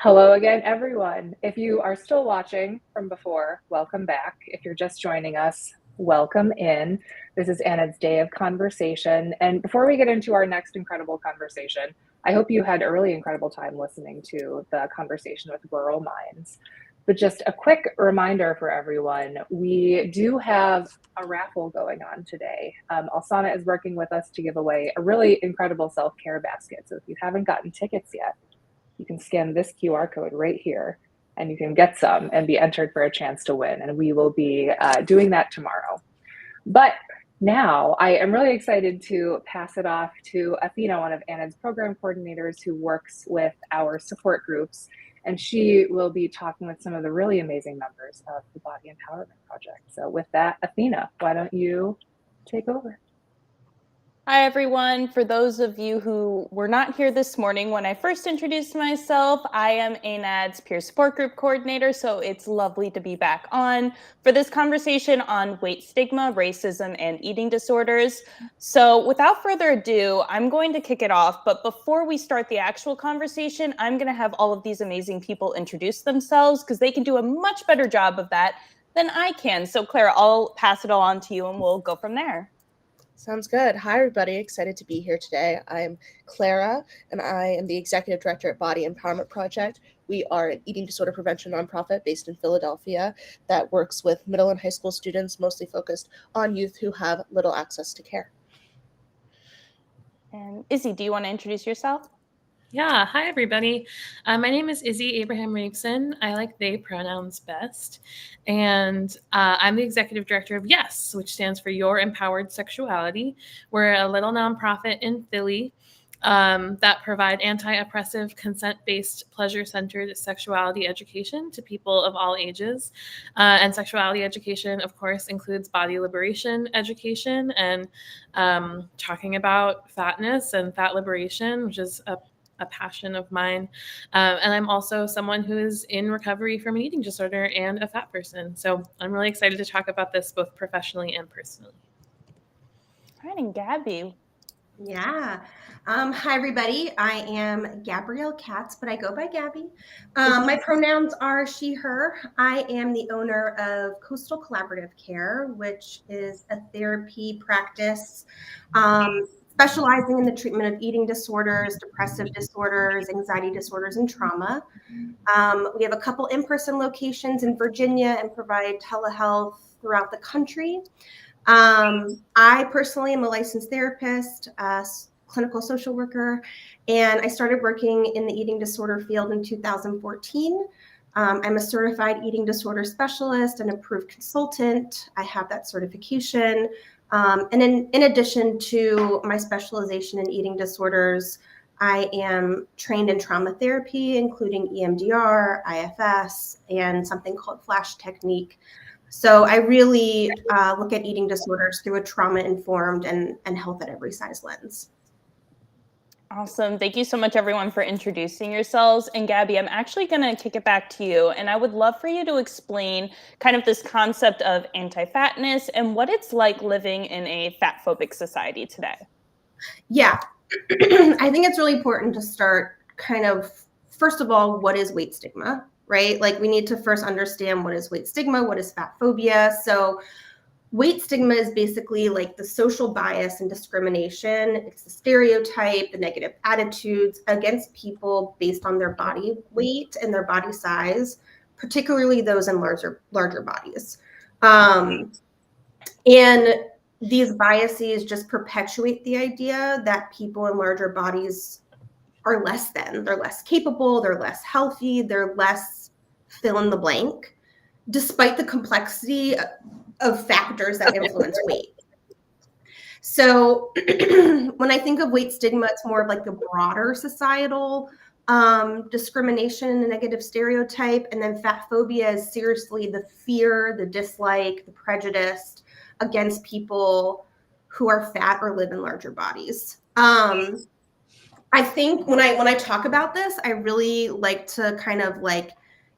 Hello again, everyone. If you are still watching from before, welcome back. If you're just joining us, welcome in. This is ANAD's Day of Conversation. And before we get into our next incredible conversation, I hope you had a really incredible time listening to the conversation with Rural Minds. But just a quick reminder for everyone, we do have a raffle going on today. Alsana is working with us to give away a really incredible self-care basket. So if you haven't gotten tickets yet, you can scan this QR code right here and you can get some and be entered for a chance to win. And we will be doing that tomorrow. But now I am really excited to pass it off to Athena, one of ANAD's program coordinators who works with our support groups. And she will be talking with some of the really amazing members of the Body Empowerment Project. So with that, Athena, why don't you take over? Hi, everyone. For those of you who were not here this morning when I first introduced myself, I am ANAD's peer support group coordinator, so it's lovely to be back on for this conversation on weight stigma, racism, and eating disorders. So without further ado, I'm going to kick it off, but before we start the actual conversation, I'm going to have all of these amazing people introduce themselves because they can do a much better job of that than I can. So Clara, I'll pass it all on to you and we'll go from there. Sounds good. Hi, everybody. Excited to be here today. I'm Clara, and I am the Executive Director at Body Empowerment Project. We are an eating disorder prevention nonprofit based in Philadelphia that works with middle and high school students, mostly focused on youth who have little access to care. And Izzy, do you want to introduce yourself? Yeah, hi everybody. My name is Izzy Abraham Raveson. I like they pronouns best. And I'm the executive director of YES, which stands for Your Empowered Sexuality. We're a little nonprofit in Philly that provide anti-oppressive, consent-based, pleasure-centered sexuality education to people of all ages. And sexuality education, of course, includes body liberation education and talking about fatness and fat liberation, which is a passion of mine. And I'm also someone who is in recovery from an eating disorder and a fat person. So I'm really excited to talk about this both professionally and personally. All right, and Gabby. Yeah. Hi, everybody. I am Gabrielle Katz, but I go by Gabby. My pronouns are she, her. I am the owner of Coastal Collaborative Care, which is a therapy practice specializing in the treatment of eating disorders, depressive disorders, anxiety disorders, and trauma. We have a couple in-person locations in Virginia and provide telehealth throughout the country. I personally am a licensed therapist, clinical social worker, and I started working in the eating disorder field in 2014. I'm a certified eating disorder specialist and approved consultant. I have that certification. And in addition to my specialization in eating disorders, I am trained in trauma therapy, including EMDR, IFS, and something called FLASH technique. So I really look at eating disorders through a trauma-informed and health at every size lens. Awesome. Thank you so much, everyone, for introducing yourselves. And Gabby, I'm actually going to kick it back to you. And I would love for you to explain kind of this concept of anti-fatness and what it's like living in a fat-phobic society today. Yeah, I think it's really important to start kind of, first of all, what is weight stigma, right? Like we need to first understand what is weight stigma, what is fat phobia. So weight stigma is basically like the social bias and discrimination. It's the stereotype, the negative attitudes against people based on their body weight and their body size, particularly those in larger bodies. And these biases just perpetuate the idea that people in larger bodies are less than. They're less capable, they're less healthy, they're less fill in the blank, despite the complexity of factors that influence weight. So when I think of weight stigma, it's more of like the broader societal discrimination and the negative stereotype. And then fat phobia is seriously the fear, the dislike, the prejudice against people who are fat or live in larger bodies. I think when I talk about this, I really like to kind of like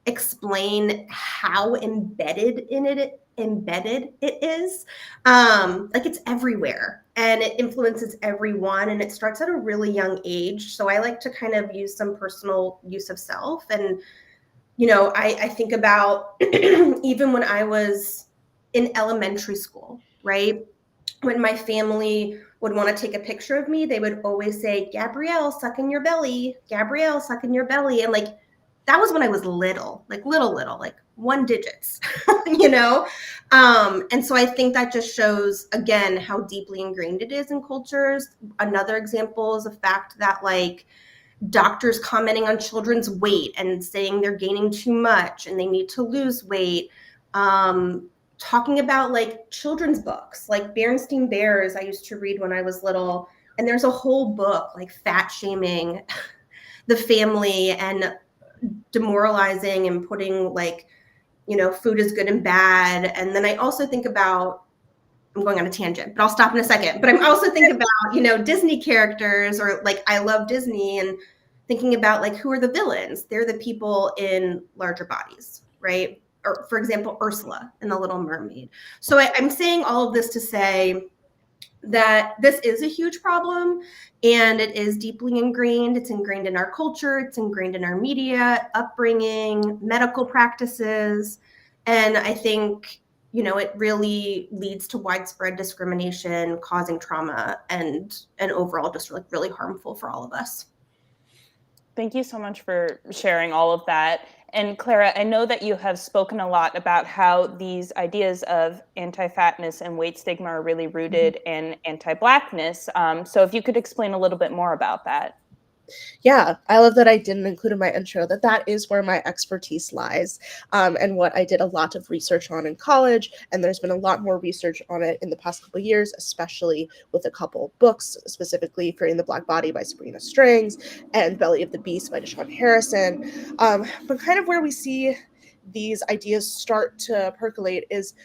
explain how embedded in it embedded it is. Like it's everywhere and it influences everyone and it starts at a really young age. So I like to kind of use some personal use of self. And, you know, I think about even when I was in elementary school, right? When my family would want to take a picture of me, they would always say, Gabrielle, suck in your belly. Gabrielle, suck in your belly. And like, that was when I was little, like little, like 1 digits, you know? And so I think that just shows, again, how deeply ingrained it is in cultures. Another example is the fact that like doctors commenting on children's weight and saying they're gaining too much and they need to lose weight. Talking about like children's books, like Berenstain Bears, I used to read when I was little. And there's a whole book like fat shaming the family and demoralizing and putting like, you know, food is good and bad. And then I also think about, I'm going on a tangent, but I'll stop in a second. But I'm also thinking about, you know, Disney characters or like I love Disney and thinking about like who are the villains? They're the people in larger bodies, right? Or for example, Ursula in The Little Mermaid. So I'm saying all of this to say that this is a huge problem and it is deeply ingrained. It's ingrained in our culture. It's ingrained in our media, upbringing, medical practices. And I think, you know, it really leads to widespread discrimination, causing trauma and overall just like really harmful for all of us. Thank you so much for sharing all of that. And Clara, I know that you have spoken a lot about how these ideas of anti-fatness and weight stigma are really rooted in anti-Blackness. So if you could explain a little bit more about that. Yeah, I love that I didn't include in my intro that is where my expertise lies, and what I did a lot of research on in college, and there's been a lot more research on it in the past couple of years, especially with a couple books, specifically Freeing the Black Body by Sabrina Strings and Belly of the Beast by Deshaun Harrison. But kind of where we see these ideas start to percolate is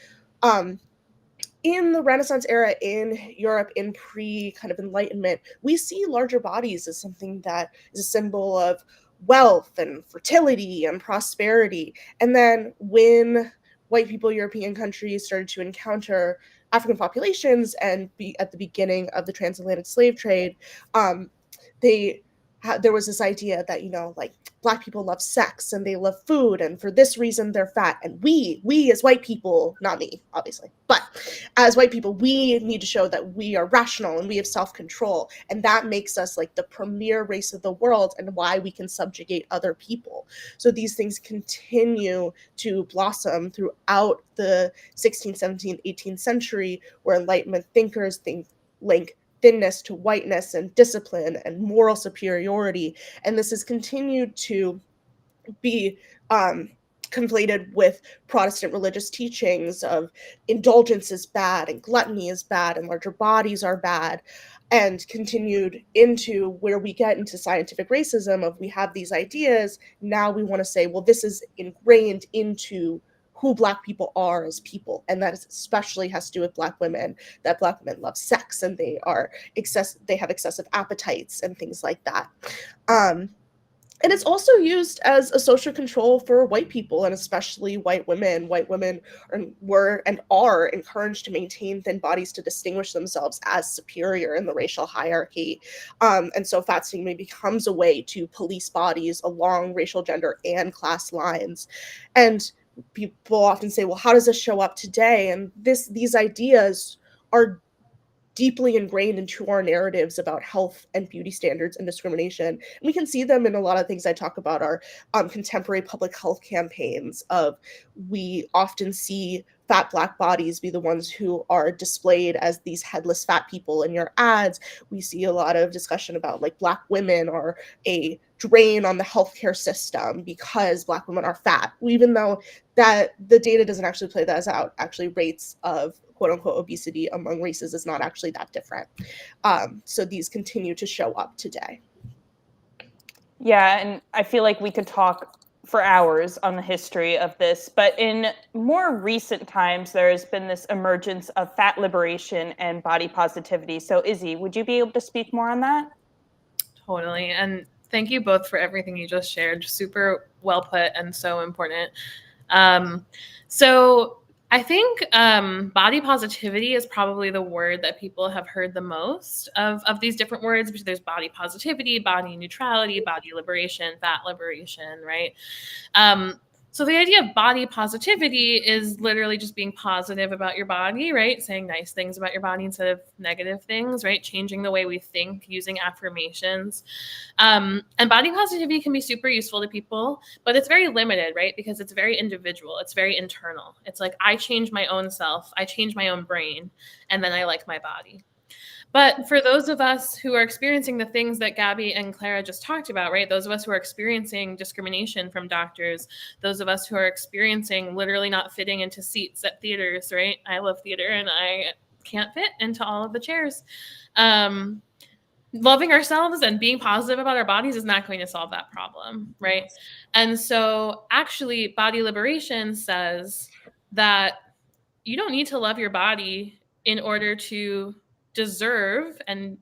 in the Renaissance era in Europe, in kind of Enlightenment, we see larger bodies as something that is a symbol of wealth and fertility and prosperity. And then when white people, European countries started to encounter African populations and be at the beginning of the transatlantic slave trade, there was this idea that, you know, like Black people love sex and they love food, and for this reason they're fat. And we as white people, not me, obviously, but as white people, we need to show that we are rational and we have self-control, and that makes us like the premier race of the world and why we can subjugate other people. So these things continue to blossom throughout the 16th, 17th, 18th century, where Enlightenment thinkers link thinness to whiteness and discipline and moral superiority. And this has continued to be conflated with Protestant religious teachings of indulgence is bad and gluttony is bad and larger bodies are bad, and continued into where we get into scientific racism of we have these ideas. Now we want to say, well, this is ingrained into who Black people are as people, and that especially has to do with Black women, that Black women love sex and they have excessive appetites and things like that. And it's also used as a social control for white people, and especially white women. White women were and are encouraged to maintain thin bodies to distinguish themselves as superior in the racial hierarchy. And so fat shaming becomes a way to police bodies along racial, gender, and class lines. And people often say, well, how does this show up today? And these ideas are deeply ingrained into our narratives about health and beauty standards and discrimination. And we can see them in a lot of things I talk about our contemporary public health campaigns of, we often see fat Black bodies be the ones who are displayed as these headless fat people in your ads. We see a lot of discussion about like Black women are a drain on the healthcare system because Black women are fat, even though that the data doesn't actually play that out. Actually, rates of quote unquote obesity among races is not actually that different. So these continue to show up today. Yeah, and I feel like we could talk for hours on the history of this, but in more recent times, there has been this emergence of fat liberation and body positivity. So Izzy, would you be able to speak more on that? Totally. And thank you both for everything you just shared. Super well put and so important. So I think body positivity is probably the word that people have heard the most of these different words, because there's body positivity, body neutrality, body liberation, fat liberation, right? So the idea of body positivity is literally just being positive about your body, right? Saying nice things about your body instead of negative things, right? Changing the way we think, using affirmations. And body positivity can be super useful to people, but it's very limited, right? Because it's very individual. It's very internal. It's like, I change my own self, I change my own brain, and then I like my body. But for those of us who are experiencing the things that Gabby and Clara just talked about, right? Those of us who are experiencing discrimination from doctors, those of us who are experiencing literally not fitting into seats at theaters, right? I love theater and I can't fit into all of the chairs. Loving ourselves and being positive about our bodies is not going to solve that problem, right? Yes. And so actually body liberation says that you don't need to love your body in order to deserve and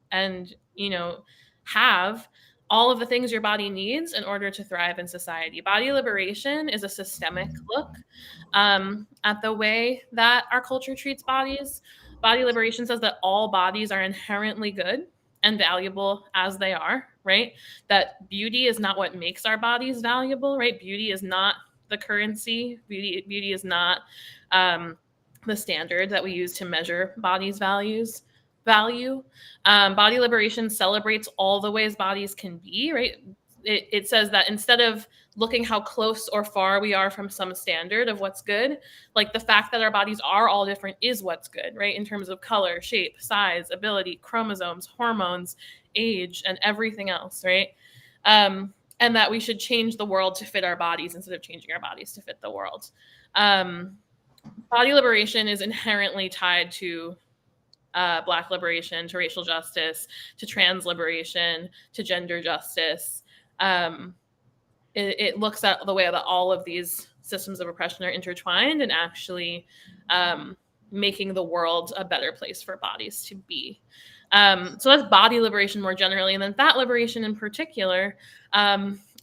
have all of the things your body needs in order to thrive in society. Body liberation is a systemic look at the way that our culture treats bodies. Body liberation says that all bodies are inherently good and valuable as they are, right? That beauty is not what makes our bodies valuable, right? Beauty is not the currency. Beauty is not the standard that we use to measure bodies' value. Body liberation celebrates all the ways bodies can be, right? It says that instead of looking how close or far we are from some standard of what's good, like the fact that our bodies are all different is what's good, right? In terms of color, shape, size, ability, chromosomes, hormones, age, and everything else, right? And that we should change the world to fit our bodies instead of changing our bodies to fit the world. Body liberation is inherently tied to Black liberation, to racial justice, to trans liberation, to gender justice. It looks at the way that all of these systems of oppression are intertwined and actually making the world a better place for bodies to be. So that's body liberation more generally. And then fat liberation in particular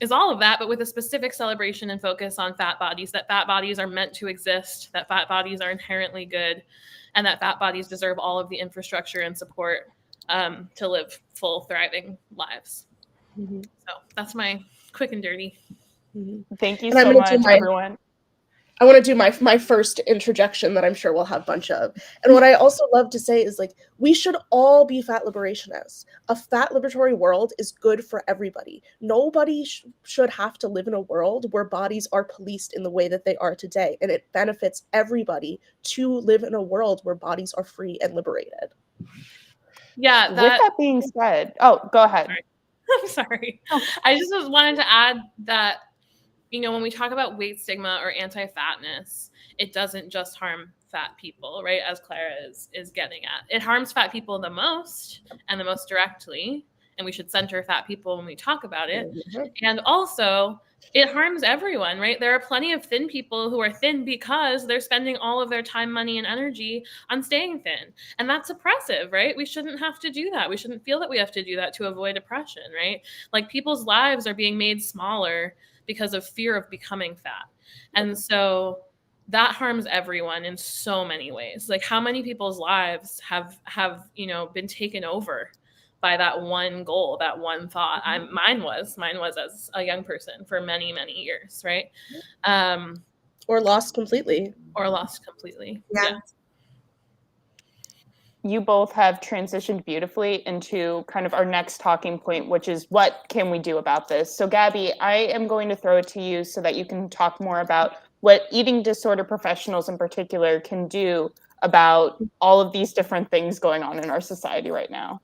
is all of that, but with a specific celebration and focus on fat bodies, that fat bodies are meant to exist, that fat bodies are inherently good, and that fat bodies deserve all of the infrastructure and support to live full, thriving lives. Mm-hmm. So that's my quick and dirty. Mm-hmm. Thank you so much, everyone. I want to do my first interjection that I'm sure we'll have a bunch of. And what I also love to say is, like, we should all be fat liberationists. A fat liberatory world is good for everybody. Nobody should have to live in a world where bodies are policed in the way that they are today. And it benefits everybody to live in a world where bodies are free and liberated. Yeah. With that being said, oh, go ahead. I'm sorry. Oh. I just wanted to add that, when we talk about weight stigma or anti-fatness, it doesn't just harm fat people, right? As Clara is getting at. It harms fat people the most and the most directly, and we should center fat people when we talk about it. Mm-hmm. And also, it harms everyone, right? There are plenty of thin people who are thin because they're spending all of their time, money, and energy on staying thin. And that's oppressive, right? We shouldn't have to do that. We shouldn't feel that we have to do that to avoid oppression, right? Like, people's lives are being made smaller because of fear of becoming fat. And so that harms everyone in so many ways. Like, how many people's lives have been taken over by that one goal, that one thought? Mine was as a young person for many, many years, right? Or lost completely. Yeah. You both have transitioned beautifully into kind of our next talking point, which is, what can we do about this? So Gabby, I am going to throw it to you so that you can talk more about what eating disorder professionals in particular can do about all of these different things going on in our society right now.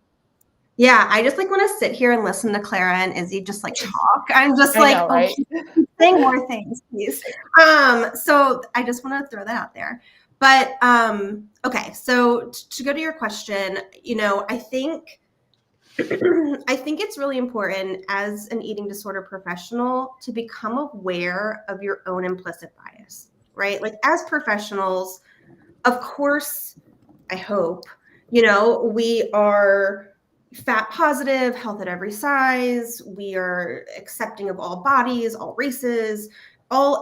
Yeah, I just want to sit here and listen to Clara and Izzy just talk. I'm just right? Say more things, please. So I just want to throw that out there. But okay, so to go to your question, I think it's really important as an eating disorder professional to become aware of your own implicit bias, right? Like, as professionals, of course, I hope, we are fat positive, health at every size. We are accepting of all bodies, all races,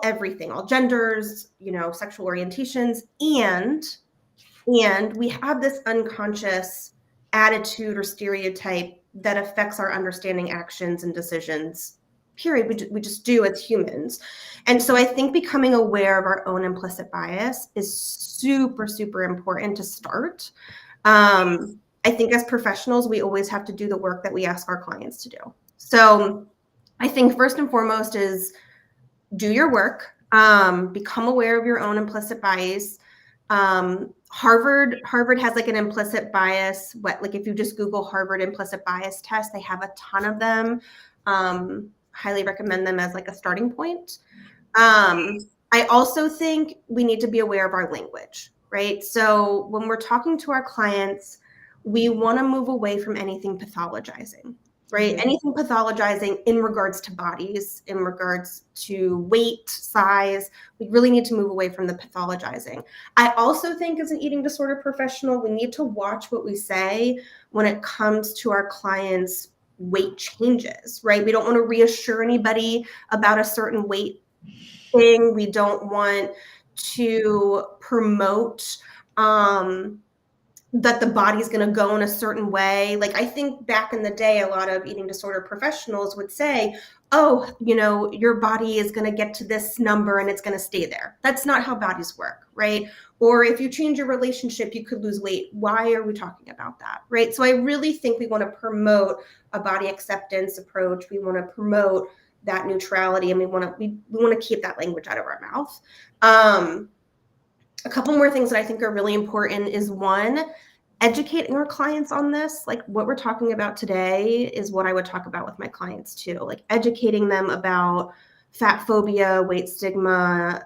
everything, all genders, sexual orientations, and we have this unconscious attitude or stereotype that affects our understanding, actions, and decisions, period. We just do as humans. And so I think becoming aware of our own implicit bias is super, super important to start. I think as professionals, we always have to do the work that we ask our clients to do. So I think first and foremost is do your work, become aware of your own implicit bias. Harvard has like an implicit bias. Like if you just Google Harvard implicit bias test, they have a ton of them. Highly recommend them as like a starting point. I also think we need to be aware of our language, right? So when we're talking to our clients, we want to move away from anything pathologizing, right? Mm-hmm. Anything pathologizing in regards to bodies, in regards to weight, size. We really need to move away from the pathologizing. I also think as an eating disorder professional, we need to watch what we say when it comes to our clients' weight changes, right? We don't want to reassure anybody about a certain weight thing. We don't want to promote that the body's going to go in a certain way. Like I think back in the day, a lot of eating disorder professionals would say, oh, your body is going to get to this number and it's going to stay there. That's not how bodies work, right? Or if you change your relationship, you could lose weight. Why are we talking about that, right? So I really think we want to promote a body acceptance approach. We want to promote that neutrality, and we want to keep that language out of our mouth. A couple more things that I think are really important is one, educating our clients on this. Like what we're talking about today is what I would talk about with my clients too. Like educating them about fat phobia, weight stigma,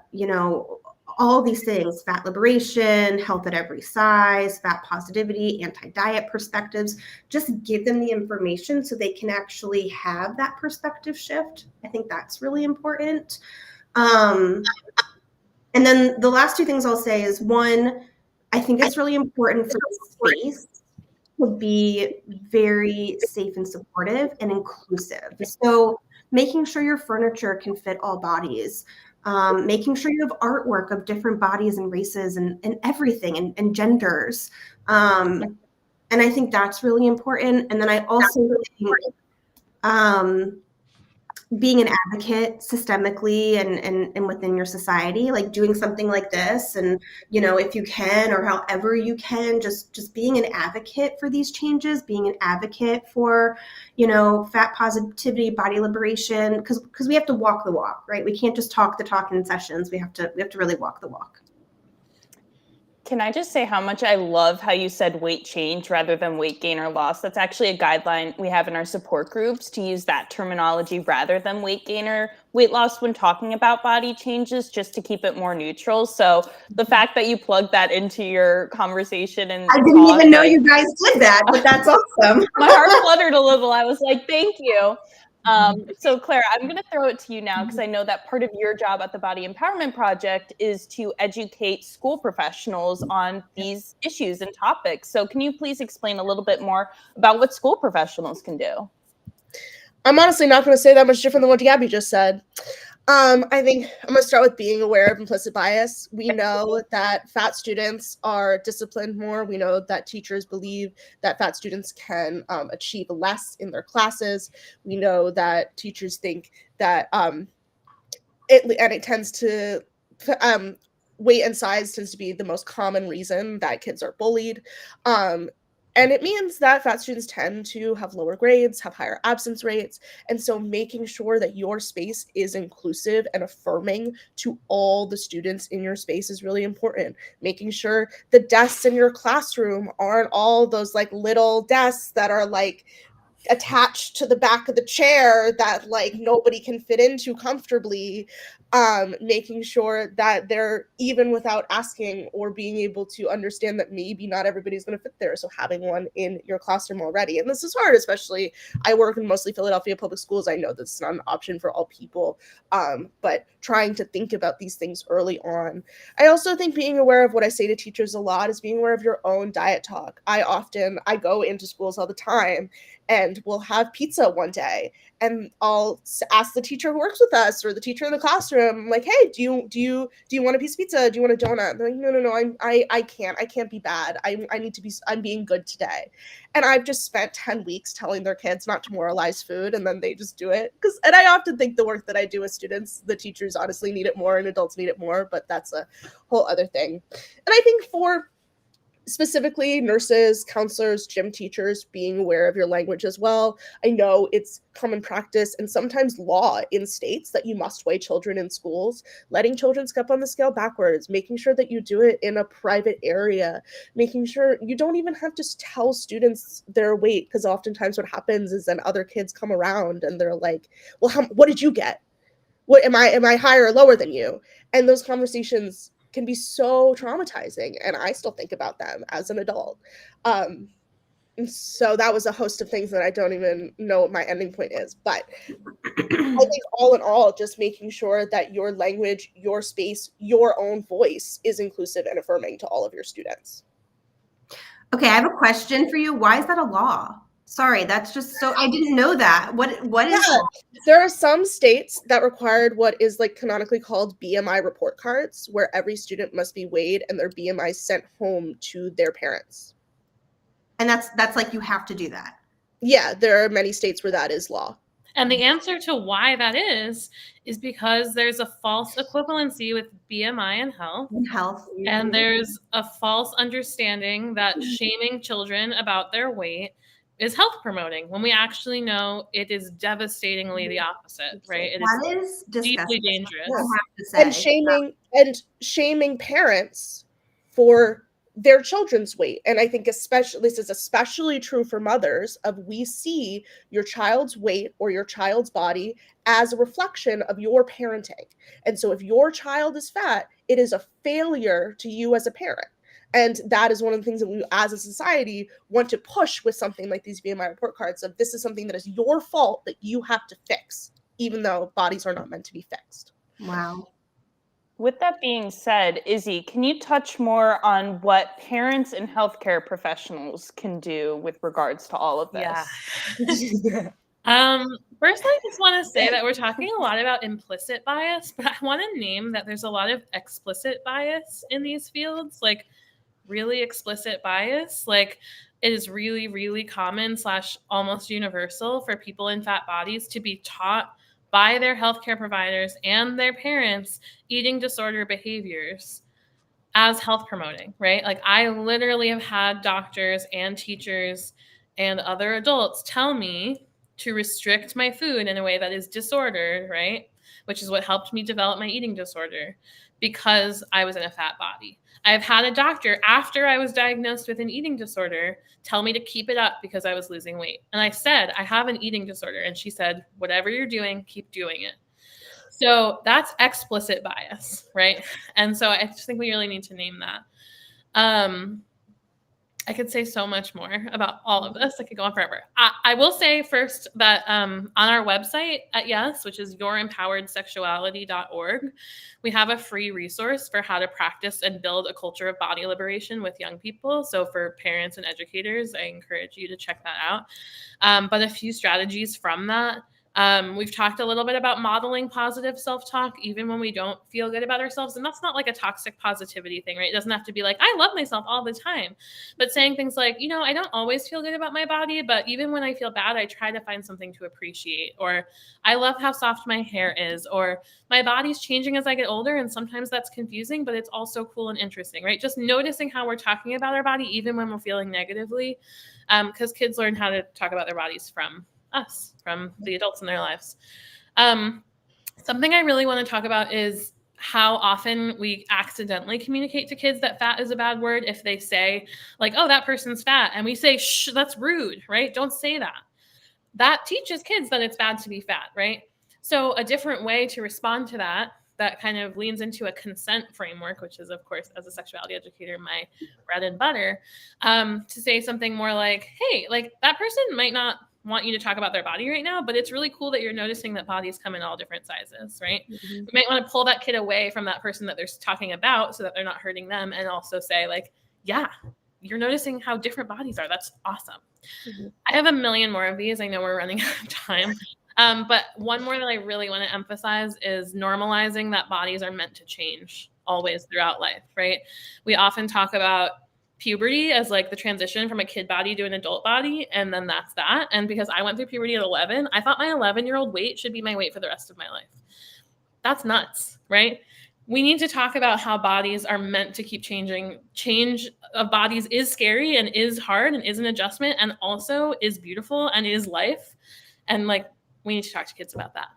all these things, fat liberation, health at every size, fat positivity, anti-diet perspectives. Just give them the information so they can actually have that perspective shift. I think that's really important. And then the last two things I'll say is one, I think it's really important for the space to be very safe and supportive and inclusive. So making sure your furniture can fit all bodies, making sure you have artwork of different bodies and races and everything and genders. And I think that's really important. And then I also think being an advocate systemically and within your society, like doing something like this, and if you can or however you can, just being an advocate for these changes, being an advocate for fat positivity, body liberation, because we have to walk the walk, right? We can't just talk the talk in sessions. We have to really walk the walk. Can I just say how much I love how you said weight change rather than weight gain or loss? That's actually a guideline we have in our support groups, to use that terminology rather than weight gain or weight loss when talking about body changes, just to keep it more neutral. So the fact that you plugged that into your conversation and I didn't even know you guys did that, but that's awesome. My heart fluttered a little. I was like, thank you. So Clara, I'm going to throw it to you now, because I know that part of your job at the Body Empowerment Project is to educate school professionals on these issues and topics. So can you please explain a little bit more about what school professionals can do? I'm honestly not going to say that much different than what Gabby just said. I think I'm going to start with being aware of implicit bias. We know that fat students are disciplined more. We know that teachers believe that fat students can achieve less in their classes. We know that teachers think that it tends to weight and size tends to be the most common reason that kids are bullied. And it means that fat students tend to have lower grades, have higher absence rates. And so making sure that your space is inclusive and affirming to all the students in your space is really important. Making sure the desks in your classroom aren't all those like little desks that are like attached to the back of the chair that like nobody can fit into comfortably. Making sure that they're, even without asking or being able to understand that maybe not everybody's going to fit there, so having one in your classroom already. And this is hard, especially I work in mostly Philadelphia public schools. I know that's not an option for all people, but trying to think about these things early on. I also think being aware of what I say to teachers a lot is being aware of your own diet talk. I go into schools all the time and we'll have pizza one day, and I'll ask the teacher who works with us or the teacher in the classroom, like, hey, do you want a piece of pizza? Do you want a donut? They're like, no, I can't be bad. I'm being good today. And I've just spent 10 weeks telling their kids not to moralize food, and then they just do it. And I often think the work that I do with students, the teachers honestly need it more and adults need it more, but that's a whole other thing. And I think for specifically nurses, counselors, gym teachers, being aware of your language as well. I know it's common practice and sometimes law in states that you must weigh children in schools, letting children step on the scale backwards, making sure that you do it in a private area, making sure you don't even have to tell students their weight, because oftentimes what happens is then other kids come around and they're like, well, what did you get? What am I higher or lower than you? And those conversations can be so traumatizing, and I still think about them as an adult. And so that was a host of things that I don't even know what my ending point is. But I think all in all, just making sure that your language, your space, your own voice is inclusive and affirming to all of your students. Okay, I have a question for you. Why is that a law? Sorry, that's just so, I didn't know that. What is that? There are some states that required what is like canonically called BMI report cards, where every student must be weighed and their BMI sent home to their parents. And that's like, you have to do that. Yeah, there are many states where that is law. And the answer to why that is because there's a false equivalency with BMI and health. And there's a false understanding that shaming children about their weight is health promoting, when we actually know it is devastatingly the opposite, right? It is deeply dangerous. And shaming parents for their children's weight. And I think this is especially true for mothers, we see your child's weight or your child's body as a reflection of your parenting. And so if your child is fat, it is a failure to you as a parent. And that is one of the things that we, as a society, want to push with something like these BMI report cards, of this is something that is your fault that you have to fix, even though bodies are not meant to be fixed. Wow. With that being said, Izzy, can you touch more on what parents and healthcare professionals can do with regards to all of this? Yeah. First, I just want to say that we're talking a lot about implicit bias, but I want to name that there's a lot of explicit bias in these fields, like really explicit bias. Like, it is really, really common / almost universal for people in fat bodies to be taught by their healthcare providers and their parents eating disorder behaviors as health promoting, right? Like, I literally have had doctors and teachers and other adults tell me to restrict my food in a way that is disordered, right? Which is what helped me develop my eating disorder, because I was in a fat body. I've had a doctor, after I was diagnosed with an eating disorder, tell me to keep it up because I was losing weight. And I said, I have an eating disorder. And she said, whatever you're doing, keep doing it. So that's explicit bias, right? And so I just think we really need to name that. I could say so much more about all of this. I could go on forever. I will say first that on our website at YES, which is yourimpoweredsexuality.org, we have a free resource for how to practice and build a culture of body liberation with young people. So for parents and educators, I encourage you to check that out. But a few strategies from that. We've talked a little bit about modeling positive self-talk, even when we don't feel good about ourselves. And that's not like a toxic positivity thing, right? It doesn't have to be like, I love myself all the time, but saying things like, you know, I don't always feel good about my body, but even when I feel bad, I try to find something to appreciate, or I love how soft my hair is, or my body's changing as I get older. And sometimes that's confusing, but it's also cool and interesting, right? Just noticing how we're talking about our body, even when we're feeling negatively, because kids learn how to talk about their bodies from us, from the adults in their lives. Something I really want to talk about is how often we accidentally communicate to kids that fat is a bad word if they say, like, oh, that person's fat. And we say, shh, that's rude, right? Don't say that. That teaches kids that it's bad to be fat, right? So a different way to respond to that kind of leans into a consent framework, which is, of course, as a sexuality educator, my bread and butter, to say something more like, hey, like, that person might not want you to talk about their body right now, but it's really cool that you're noticing that bodies come in all different sizes, right? Mm-hmm. You might want to pull that kid away from that person that they're talking about so that they're not hurting them, and also say, like, yeah, you're noticing how different bodies are. That's awesome. Mhm. I have a million more of these. I know we're running out of time. But one more that I really want to emphasize is normalizing that bodies are meant to change always throughout life, right? We often talk about puberty as like the transition from a kid body to an adult body, and then that's that. And because I went through puberty at 11, I thought my 11-year-old weight should be my weight for the rest of my life. That's nuts, right? We need to talk about how bodies are meant to keep changing. Change of bodies is scary and is hard and is an adjustment and also is beautiful and is life. And like, we need to talk to kids about that.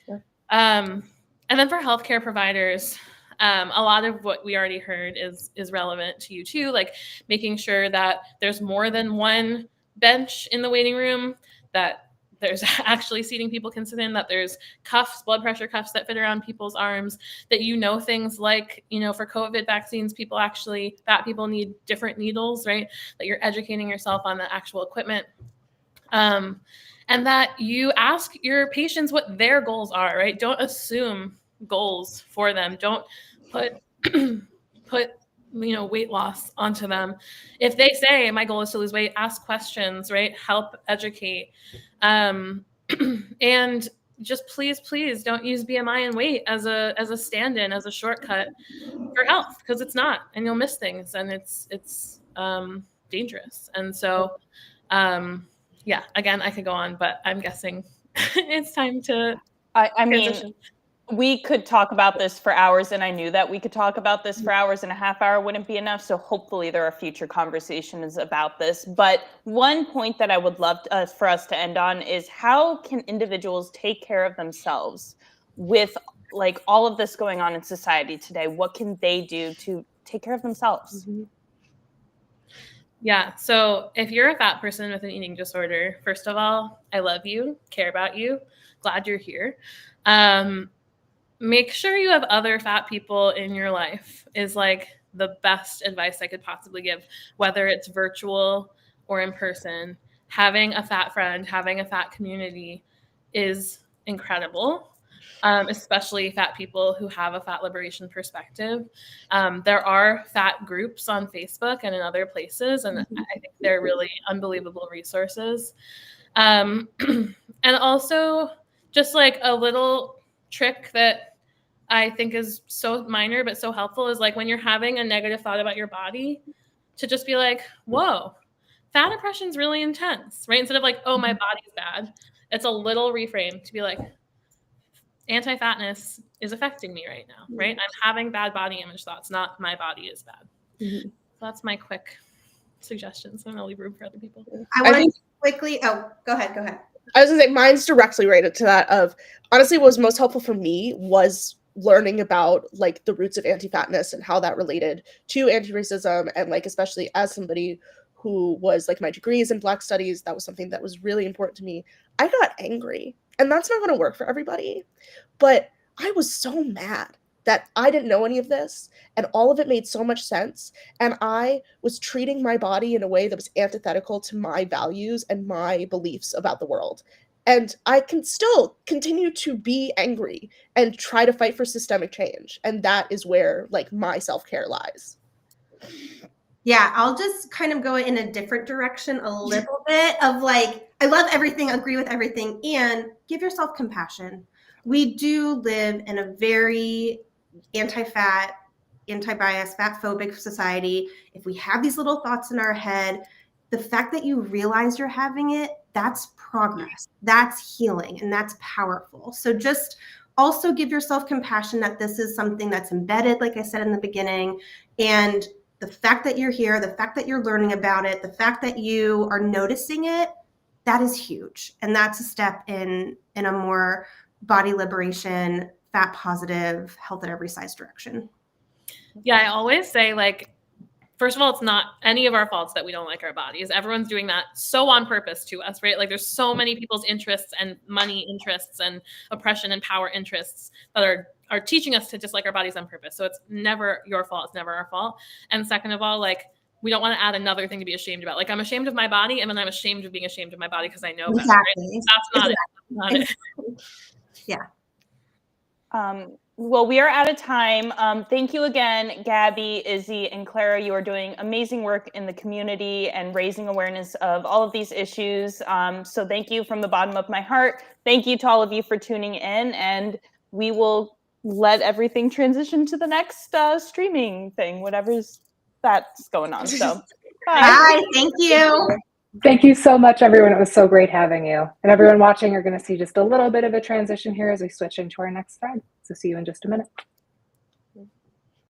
Sure. And then for healthcare providers, a lot of what we already heard is relevant to you too, like making sure that there's more than one bench in the waiting room, that there's actually seating people can sit in, that there's cuffs, blood pressure cuffs that fit around people's arms, that things like, for COVID vaccines, fat people need different needles, right? That you're educating yourself on the actual equipment. And that you ask your patients what their goals are, right? Don't assume goals for them. Don't put weight loss onto them. If they say my goal is to lose weight, ask questions, right? Help educate. And just please don't use BMI and weight as a stand-in, as a shortcut for health, because it's not, and you'll miss things, and it's dangerous. And so yeah, again, I could go on, but I'm guessing it's time to I mean, transition. we could talk about this for hours, and I knew that we could talk about this for hours, and a half hour wouldn't be enough. So hopefully there are future conversations about this. But one point that I would love for us to end on is, how can individuals take care of themselves with like all of this going on in society today? What can they do to take care of themselves? Mhm. Yeah. So if you're a fat person with an eating disorder, first of all, I love you, care about you, glad you're here. Make sure you have other fat people in your life is like the best advice I could possibly give, whether it's virtual or in person. Having a fat friend, having a fat community is incredible. Especially fat people who have a fat liberation perspective. There are fat groups on Facebook and in other places, and I think they're really unbelievable resources. And also, just like a little trick that I think is so minor but so helpful is like when you're having a negative thought about your body, to just be like, whoa, fat oppression is really intense, right? Instead of like, oh, my body's bad. It's a little reframe to be like, anti-fatness is affecting me right now, right? I'm having bad body image thoughts, not my body is bad. Mhm. So that's my quick suggestions. I'm gonna leave room for other people. I want to quickly. Oh, go ahead. I was gonna say mine's directly related to that. Of honestly, what was most helpful for me was learning about like the roots of anti-fatness and how that related to anti-racism, and like especially as somebody who was like my degrees in Black studies, that was something that was really important to me. I got angry, and that's not going to work for everybody, but I was so mad that I didn't know any of this, and all of it made so much sense, and I was treating my body in a way that was antithetical to my values and my beliefs about the world. And I can still continue to be angry and try to fight for systemic change, and that is where like my self-care lies. Yeah, I'll just kind of go in a different direction a little bit of like, I love everything, agree with everything, and give yourself compassion. We do live in a very anti-fat, anti-bias, fat-phobic society. If we have these little thoughts in our head, the fact that you realize you're having it, that's progress, that's healing, and that's powerful. So just also give yourself compassion that this is something that's embedded, like I said in the beginning, and the fact that you're here, the fact that you're learning about it, the fact that you are noticing it, that is huge. And that's a step in a more body liberation, fat positive, health at every size direction. Yeah, I always say, like, first of all, it's not any of our faults that we don't like our bodies. Everyone's doing that so on purpose to us, right? Like there's so many people's interests and money interests and oppression and power interests that are teaching us to dislike our bodies on purpose. So it's never your fault. It's never our fault. And second of all, like we don't want to add another thing to be ashamed about. Like I'm ashamed of my body, and then I'm ashamed of being ashamed of my body because I know better, right? That's not it. That's not it. Yeah. Well, we are out of time. Thank you again, Gabby, Izzy, and Clara. You are doing amazing work in the community and raising awareness of all of these issues. So thank you from the bottom of my heart. Thank you to all of you for tuning in, and we will let everything transition to the next streaming thing, whatever's that's going on. So bye. Bye. Thank you. Thank you so much, everyone. It was so great having you. And everyone watching are going to see just a little bit of a transition here as we switch into our next thread. So see you in just a minute.